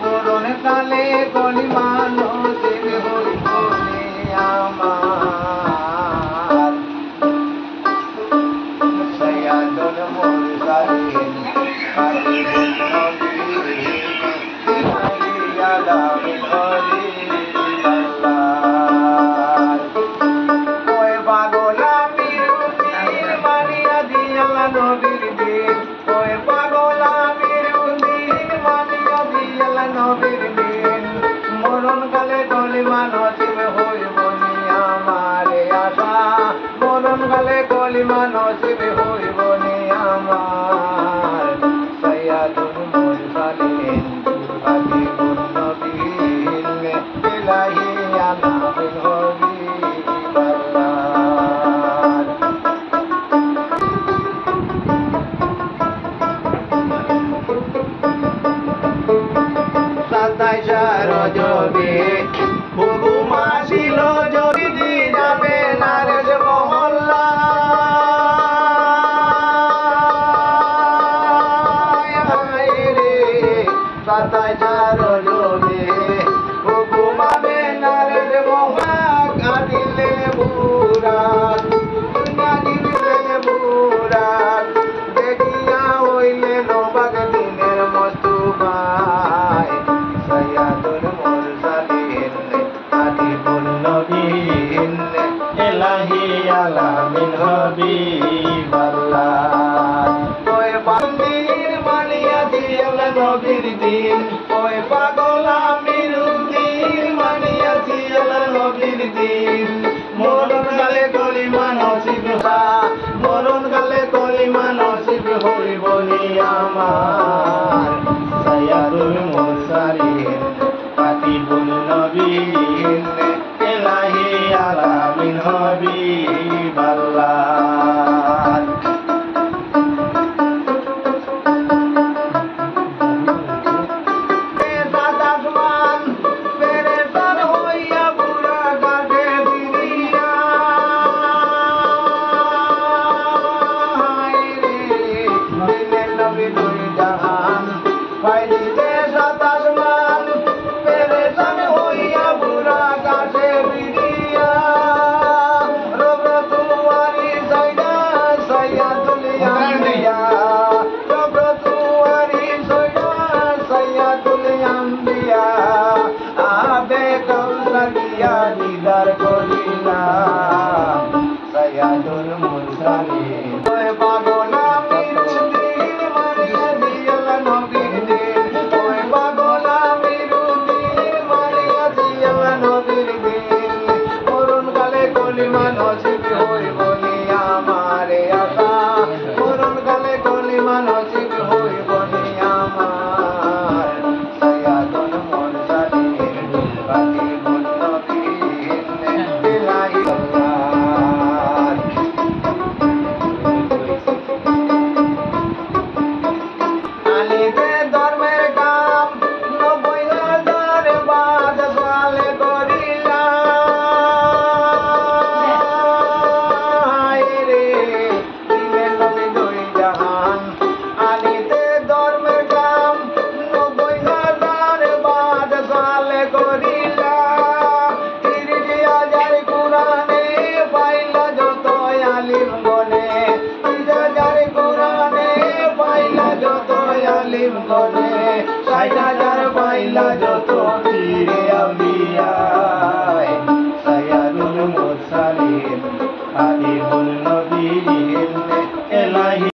মরণ কালে কলিমা নসিব হইব আমার সৈয়দুল মুরসালিন হাবিবুন নবী আলামিন হলিল্লাহ ওই পাগল আমির উদ্দিন মানিয়া দিয়ালা নবীর দিন ওই পাগল আমির উদ্দিন মানিয়া দিয়ালা নবীর দিন মরণ কালে কলিমা নসিব হইব নি আমারে আশা মরণ কালে কলিমা নসিব হইব নি আমার সৈয়দুল মুরসালিন হাবিবুন নবী ইলাহি আলামিন হবিবাল্লাহ সাতাইশা রজবে হুকুম আসিল যদি যাবে নারেশ মহল্লা সাতাইশা রজবে হুকুম আবে নারেশ মহা কাঁদিলে বুড়াত কাঁদিলে বুড়াত দেখিয়া হইলে নবাগ দিনের মস্তুবাই সৈয়দুল মুরসালিন হাবিবুন নবী ইলাহি আলামিন হবিবাল্লাহ ওই বান্দির মানিয়া দিয়ালা নবীর দিন ওই পাগল আমির উদ্দিন মানিয়া দিয়ালা নবীর দিন মরণ কালে কলিমা নসিব মরণ কালে কলিমা নসিব হইব নি আমার সৈয়দুল মুরসালিন হাবিবুন নবী ইলাহি আলামিন হবিবাল্লাহ দিদার করিলাম সৈয়দুল মুরসালিন ওই পাগল আমির উদ্দিন মানিয়া দিয়ালা নবীর দিন ওই পাগল আমির উদ্দিন মানিয়া দিয়ালা নবীর দিন মরণ কালে কলিমা নসিব হইব নি আমারে আশা মরণ কালে কলিমা নসিব হইব নি আমার সৈয়দুল মুরসালিন হাবিবুন নবী ধর্মের কাম ৯০,০০০ বাদ সালে করিলাম রে দিলেন নবী দুই জাহান আলিতে ধর্মের কাম ৯০,০০০ বাদ সালে করিলাম ৩০,০০০ কোরআনে পাইলা যত আলিম গনে ৩০,০০০ কোরআনে পাইলা যত আলিম গনে ৬০,০০০ পাইলা যত পীরে আউলিয়া সৈয়দুল মুরসালিন হাবিবুন নবী ইলাহি